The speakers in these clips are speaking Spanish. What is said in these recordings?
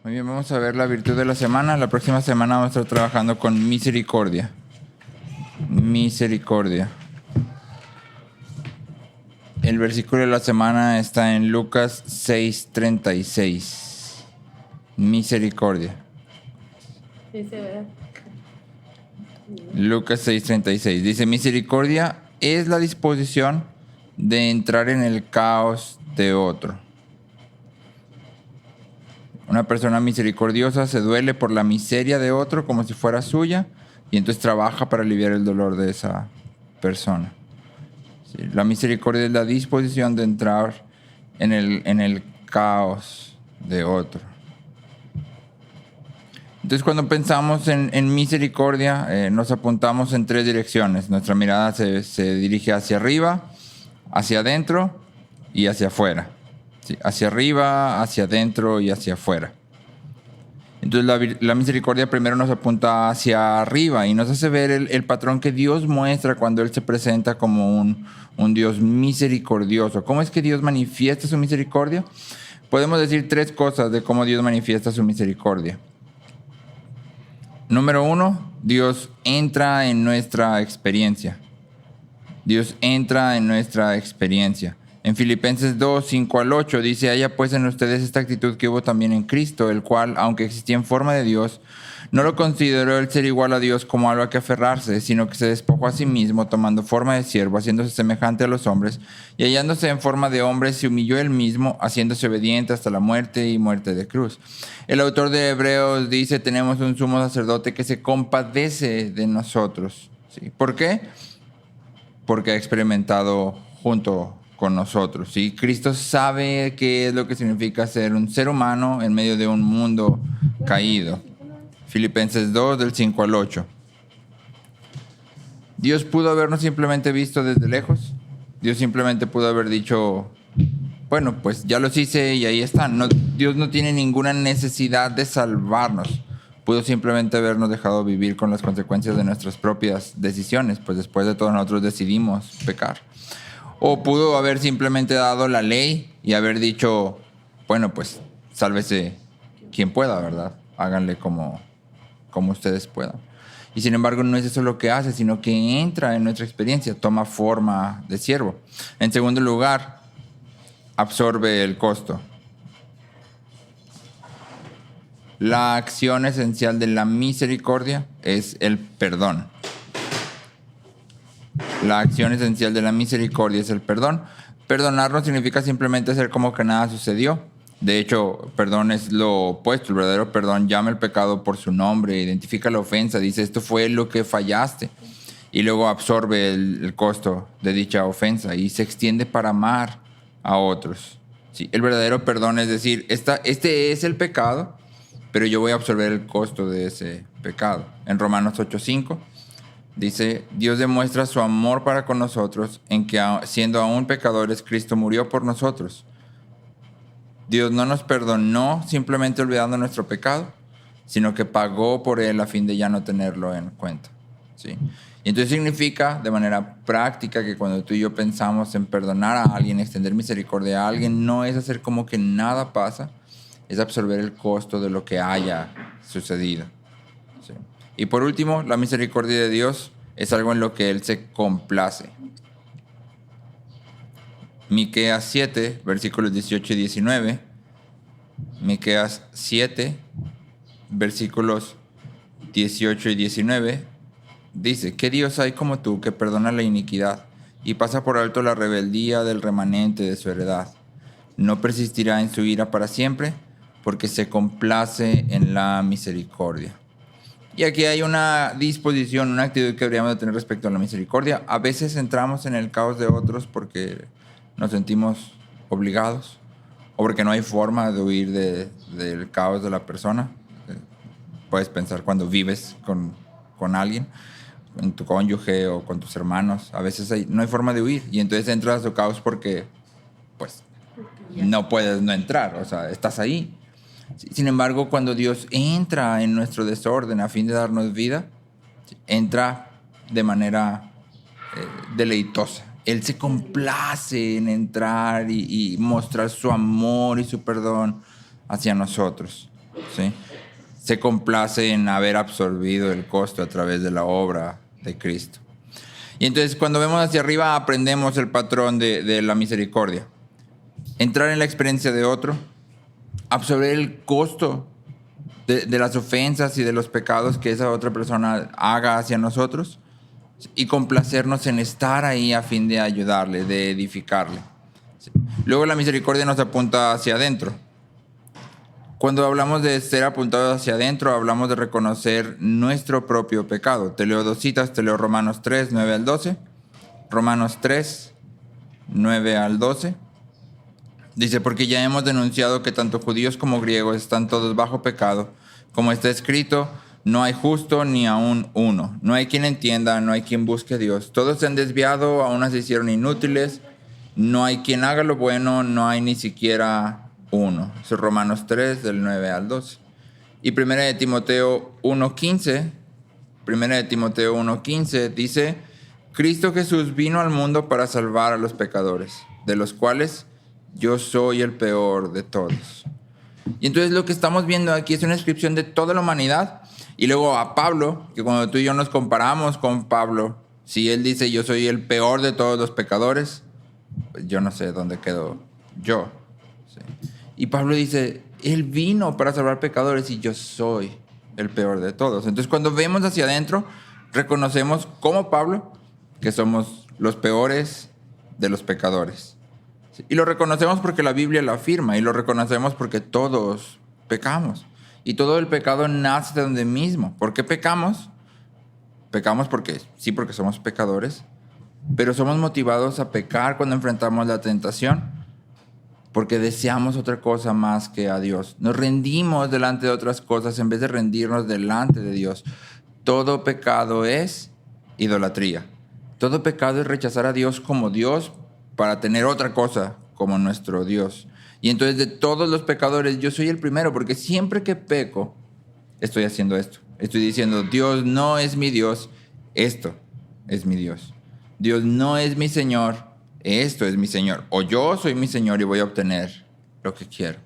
Muy bien, vamos a ver la virtud de la semana. La próxima semana vamos a estar trabajando con misericordia. Misericordia. El versículo de la semana está en Lucas 6:36. Misericordia. Dice, ¿verdad? Lucas 6:36. Dice, misericordia es la disposición de entrar en el caos de otro. Una persona misericordiosa se duele por la miseria de otro como si fuera suya y entonces trabaja para aliviar el dolor de esa persona. Sí, la misericordia es la disposición de entrar en el caos de otro. Entonces cuando pensamos en misericordia nos apuntamos en tres direcciones. Nuestra mirada se dirige hacia arriba, hacia adentro y hacia afuera. Sí, hacia arriba, hacia adentro y hacia afuera. Entonces la misericordia primero nos apunta hacia arriba y nos hace ver el patrón que Dios muestra cuando Él se presenta como un Dios misericordioso. ¿Cómo es que Dios manifiesta su misericordia? Podemos decir tres cosas de cómo Dios manifiesta su misericordia. Número uno, Dios entra en nuestra experiencia. Dios entra en nuestra experiencia. En Filipenses 2, 5 al 8 dice, haya pues en ustedes esta actitud que hubo también en Cristo, el cual, aunque existía en forma de Dios, no lo consideró el ser igual a Dios como algo a que aferrarse, sino que se despojó a sí mismo, tomando forma de siervo, haciéndose semejante a los hombres, y hallándose en forma de hombre, se humilló él mismo, haciéndose obediente hasta la muerte y muerte de cruz. El autor de Hebreos dice, tenemos un sumo sacerdote que se compadece de nosotros. ¿Sí? ¿Por qué? Porque ha experimentado junto con nosotros. ¿Sí? Cristo sabe qué es lo que significa ser un ser humano en medio de un mundo caído. Filipenses 2, del 5 al 8. Dios pudo habernos simplemente visto desde lejos. Dios simplemente pudo haber dicho, bueno, pues ya los hice y ahí están. No, Dios no tiene ninguna necesidad de salvarnos. Pudo simplemente habernos dejado vivir con las consecuencias de nuestras propias decisiones, pues después de todo nosotros decidimos pecar. O pudo haber simplemente dado la ley y haber dicho, bueno, pues sálvese quien pueda, ¿verdad? Háganle como ustedes puedan. Y sin embargo no es eso lo que hace, sino que entra en nuestra experiencia, toma forma de siervo. En segundo lugar, absorbe el costo. La acción esencial de la misericordia es el perdón. La acción esencial de la misericordia es el perdón. Perdonar no significa simplemente hacer como que nada sucedió. De hecho, perdón es lo opuesto. El verdadero perdón llama el pecado por su nombre, identifica la ofensa, dice esto fue lo que fallaste y luego absorbe el costo de dicha ofensa y se extiende para amar a otros. Sí, el verdadero perdón es decir, este es el pecado, pero yo voy a absorber el costo de ese pecado. En Romanos 8:5 dice, Dios demuestra su amor para con nosotros en que siendo aún pecadores, Cristo murió por nosotros. Dios no nos perdonó simplemente olvidando nuestro pecado, sino que pagó por él a fin de ya no tenerlo en cuenta. ¿Sí? Y entonces significa de manera práctica que cuando tú y yo pensamos en perdonar a alguien, extender misericordia a alguien, no es hacer como que nada pasa, es absorber el costo de lo que haya sucedido. ¿Sí? Y por último, la misericordia de Dios es algo en lo que Él se complace. Miqueas 7, versículos 18 y 19. Miqueas 7, versículos 18 y 19. Dice, ¿qué Dios hay como tú que perdona la iniquidad y pasa por alto la rebeldía del remanente de su heredad? No persistirá en su ira para siempre, porque se complace en la misericordia. Y aquí hay una disposición, una actitud que deberíamos de tener respecto a la misericordia. A veces entramos en el caos de otros porque nos sentimos obligados o porque no hay forma de huir del caos de la persona. Puedes pensar cuando vives con alguien, con tu cónyuge o con tus hermanos. A veces no hay forma de huir y entonces entras a su caos porque pues no puedes no entrar, o sea, estás ahí. Sin embargo, cuando Dios entra en nuestro desorden a fin de darnos vida, entra de manera deleitosa. Él se complace en entrar y mostrar su amor y su perdón hacia nosotros. ¿sí? Se complace en haber absorbido el costo a través de la obra de Cristo. Y entonces cuando vemos hacia arriba aprendemos el patrón de la misericordia. Entrar en la experiencia de otro, absorber el costo de las ofensas y de los pecados que esa otra persona haga hacia nosotros y complacernos en estar ahí a fin de ayudarle, de edificarle. Luego la misericordia nos apunta hacia adentro. Cuando hablamos de ser apuntados hacia adentro, hablamos de reconocer nuestro propio pecado. Te leo dos citas, te leo Romanos 3, 9 al 12. Romanos 3, 9 al 12. Dice, porque ya hemos denunciado que tanto judíos como griegos están todos bajo pecado. Como está escrito, no hay justo ni aún uno. No hay quien entienda, no hay quien busque a Dios. Todos se han desviado, a unas se hicieron inútiles. No hay quien haga lo bueno, no hay ni siquiera uno. Eso es Romanos 3, del 9 al 12. Y 1 de Timoteo 1:15, 1 de Timoteo 1:15 dice, Cristo Jesús vino al mundo para salvar a los pecadores, de los cuales yo soy el peor de todos. Y entonces lo que estamos viendo aquí es una descripción de toda la humanidad. Y luego a Pablo, que cuando tú y yo nos comparamos con Pablo, si él dice yo soy el peor de todos los pecadores, pues yo no sé dónde quedo yo. ¿Sí? Y Pablo dice, él vino para salvar pecadores y yo soy el peor de todos. Entonces cuando vemos hacia adentro, reconocemos como Pablo que somos los peores de los pecadores. ¿Sí? Y lo reconocemos porque la Biblia lo afirma y lo reconocemos porque todos pecamos. Y todo el pecado nace de donde mismo. ¿Por qué pecamos? Pecamos porque somos pecadores, pero somos motivados a pecar cuando enfrentamos la tentación porque deseamos otra cosa más que a Dios. Nos rendimos delante de otras cosas en vez de rendirnos delante de Dios. Todo pecado es idolatría. Todo pecado es rechazar a Dios como Dios para tener otra cosa como nuestro Dios. Y entonces de todos los pecadores yo soy el primero porque siempre que peco estoy haciendo esto. Estoy diciendo, Dios no es mi Dios, esto es mi Dios. Dios no es mi Señor, esto es mi Señor. O yo soy mi Señor y voy a obtener lo que quiero.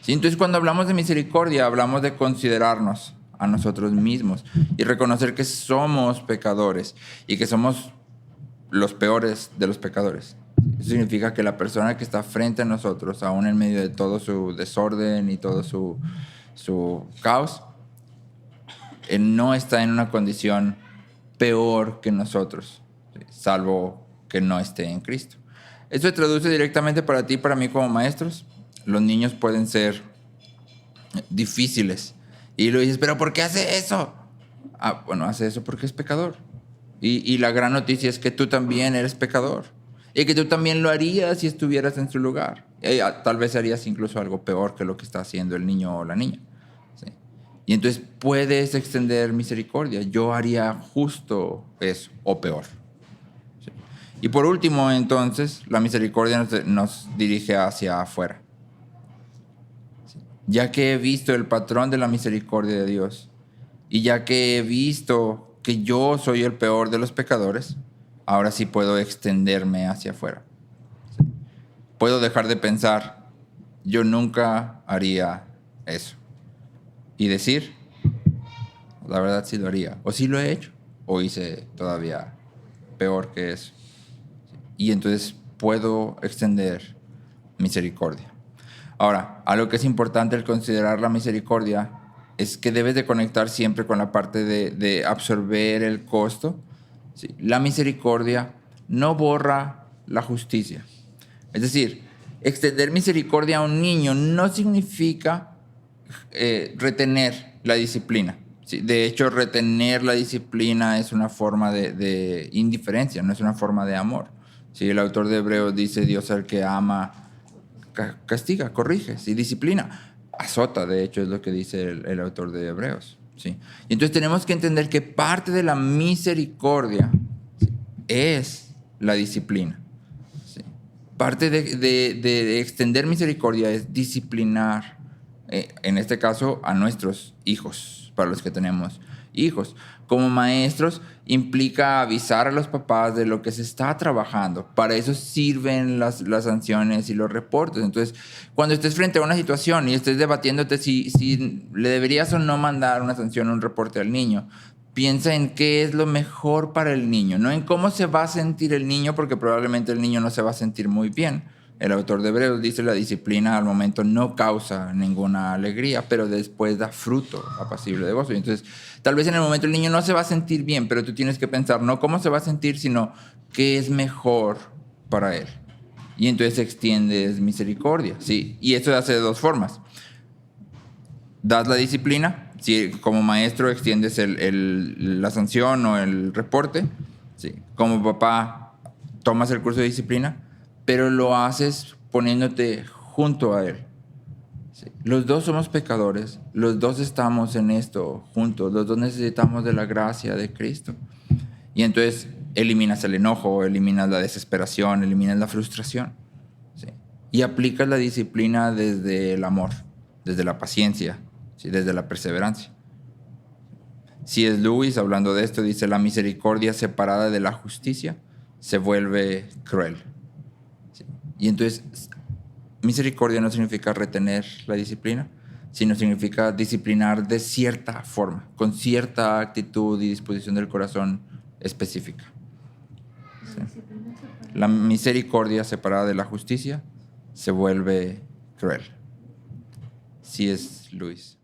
¿Sí? Entonces cuando hablamos de misericordia, hablamos de considerarnos a nosotros mismos y reconocer que somos pecadores y que somos los peores de los pecadores. Eso significa que la persona que está frente a nosotros, aún en medio de todo su desorden y todo su caos, no está en una condición peor que nosotros, salvo que no esté en Cristo. Esto se traduce directamente para ti y para mí como maestros. Los niños pueden ser difíciles. Y lo dices, ¿pero por qué hace eso? Bueno, hace eso porque es pecador. Y la gran noticia es que tú también eres pecador. Y que tú también lo harías si estuvieras en su lugar. Tal vez harías incluso algo peor que lo que está haciendo el niño o la niña. ¿Sí? Y entonces puedes extender misericordia. Yo haría justo eso, o peor. ¿Sí? Y por último, entonces, la misericordia nos dirige hacia afuera. ¿Sí? Ya que he visto el patrón de la misericordia de Dios, y ya que he visto que yo soy el peor de los pecadores, ahora sí puedo extenderme hacia afuera. ¿Sí? Puedo dejar de pensar, yo nunca haría eso. Y decir, la verdad sí lo haría. O sí lo he hecho, o hice todavía peor que eso. ¿Sí? Y entonces puedo extender misericordia. Ahora, algo que es importante al considerar la misericordia es que debes de conectar siempre con la parte de absorber el costo. Sí, la misericordia no borra la justicia. Es decir, extender misericordia a un niño no significa retener la disciplina. Sí, de hecho, retener la disciplina es una forma de indiferencia, no es una forma de amor. Sí, el autor de Hebreos dice, Dios al que ama castiga, corrige, sí, disciplina. Azota, de hecho, es lo que dice el autor de Hebreos. ¿Sí? Y entonces tenemos que entender que parte de la misericordia, ¿sí?, es la disciplina. ¿Sí? Parte de extender misericordia es disciplinar en este caso, a nuestros hijos, para los que tenemos hijos. Como maestros, implica avisar a los papás de lo que se está trabajando. Para eso sirven las sanciones y los reportes. Entonces, cuando estés frente a una situación y estés debatiéndote si le deberías o no mandar una sanción o un reporte al niño, piensa en qué es lo mejor para el niño, no en cómo se va a sentir el niño, porque probablemente el niño no se va a sentir muy bien. El autor de Hebreos dice: la disciplina al momento no causa ninguna alegría, pero después da fruto apacible de gozo. Y entonces, tal vez en el momento el niño no se va a sentir bien, pero tú tienes que pensar no cómo se va a sentir, sino qué es mejor para él. Y entonces extiendes misericordia, ¿sí? Y eso se hace de dos formas. Das la disciplina, si como maestro extiendes la sanción o el reporte, ¿sí? Como papá tomas el curso de disciplina, pero lo haces poniéndote junto a él. ¿Sí? Los dos somos pecadores, los dos estamos en esto juntos, los dos necesitamos de la gracia de Cristo. Y entonces eliminas el enojo, eliminas la desesperación, eliminas la frustración. ¿Sí? Y aplicas la disciplina desde el amor, desde la paciencia, ¿sí? Desde la perseverancia. C.S. Lewis, hablando de esto, dice: la misericordia separada de la justicia se vuelve cruel. Y entonces, misericordia no significa retener la disciplina, sino significa disciplinar de cierta forma, con cierta actitud y disposición del corazón específica. ¿Sí? La misericordia separada de la justicia se vuelve cruel. C.S. Lewis.